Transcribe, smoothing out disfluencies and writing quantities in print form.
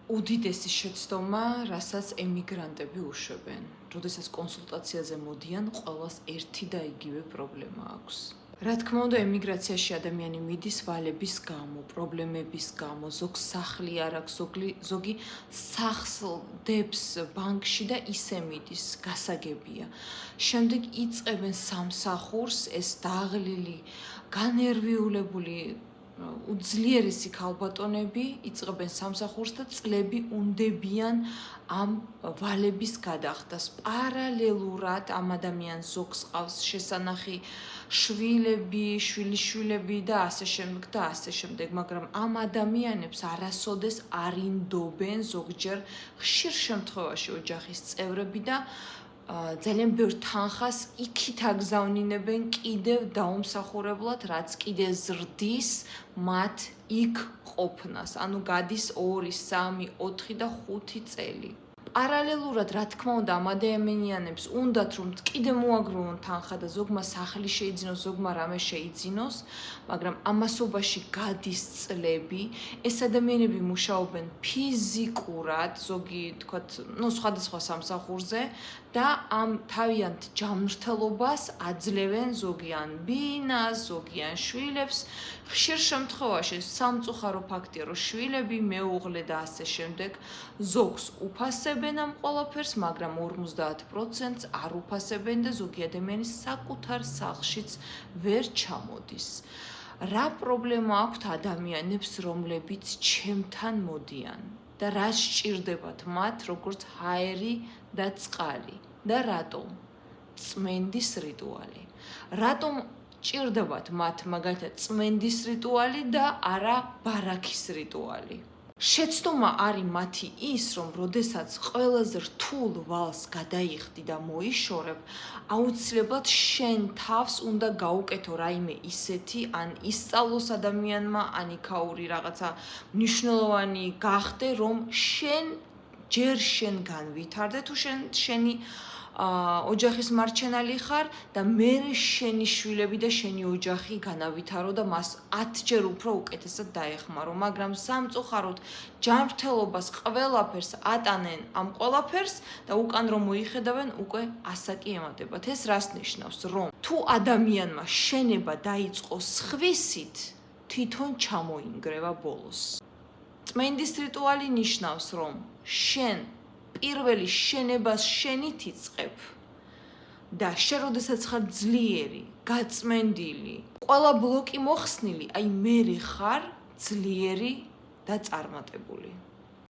უდიდესი შეცდომა, რასაც ემიგრანტები უშვებენ. როდესაც კონსულტაციაზე მოდიან, ყველას ერთი და იგივე პრობლემა აქვს. რა თქმა უნდა, ემიგრაციაში ადამიანი მიდის ვალების გამო, პრობლემების გამო, ზოგს სახლი არ აქვს, ზოგი სახლს დებს ბანკში და ისე მიდის, გასაგებია. შემდეგ იწყებენ სამსახურს, ეს დაღლილი, განერვიულებული უძლიერესი ქალბატონები იწყებენ სამსახურს და წლები უნდებიან ამ ვალების გადახდას. პარალელურად ამ ადამიანს ზოგს ყავს შესანახი შვილიშვილები და ასე შემდეგ, მაგრამ ამ ადამიანებს არასოდეს არ ინდობენ ზოგჯერ ხშირ შემთხვევაში ოჯახის წევრები და ძალიან ბევრ თანხას იქით აგზავნინებენ კიდევ დაუმსახურებლად, რაც კიდე ზრდის მათ იქ ყოფნას. ანუ გადის 2, 3, 4 და 5 წელი. პარალელურად, რა თქმა უნდა, ამ ადამიანებს უნდათ რომ კიდე მოაგროვონ თანხა და ზოგმა სახლი შეიძინოს, ზოგმა რამე შეიძინოს, მაგრამ ამასობაში გადის წლები, ეს ადამიანები მუშაობენ ფიზიკურად, ზოგი, თქვათ, სხვადასხვა სამსახურზე და ამ თავიანთ ჯანმრთელობას აძლევენ ზოგიან ბინას, ზოგიან შვილებს. ხშირ შემთხვევაში სამწუხარო ფაქტია, რომ შვილები, მეუღლე და ასე შემდეგ ზოგს უფასებენ ამ ყველაფერს, მაგრამ 50%-ს არ უფასებენ და ზოგი ადამიანი საკუთარ სახლშიც ვერ ჩამოდის. რა პრობლემა აქვთ ადამიანებს, რომლებიც ჩემთან მოდიან და რა სჭირდებათ მათ, როგორც ჰაერი და წყალი და რატომ? წმენდის რიტუალი. რატომ ჭირდებათ მათ მაგალითად წმენდის რიტუალი და არა ბარაქის რიტუალი? შეცდომა არის მათი ის, რომ როდესაც ყველაზე რთულ ვალს გადაიხდი და მოიშორებ, აუცილებლად შენ თავს უნდა გაუკეთო რაიმე ისეთი, ან ისწავლოს ადამიანმა, ან იქაური რაღაცა მნიშვნელოვანი გახდე, რომ ჯერ შენ განვითარდე, თუ შენი ოჯახის მარჩენალი ხარ და მერე შენი შვილები და შენი ოჯახი განავითარო და მას 10 ჯერ უფრო უკეთესად დაეხმარო, მაგრამ სამწუხაროდ ჯანმრთელობას ყველაფერს ატანენ ამ ყველაფერს და უკან რომ მოიხედავენ, უკვე ასაკი ემატებათ. ეს რას ნიშნავს, რომ თუ ადამიანმა შენება დაიწყო სხვისით, თვითონ ჩამოინგრევა ბოლოს. წმენდის რიტუალი ნიშნავს, რომ შენ პირველი შენებას შენით იწყებ და შენ როდესაც ხარ ძლიერი, გაწმენდილი, ყველა ბლოკი მოხსნილი, აი მერე ხარ ძლიერი და წარმატებული.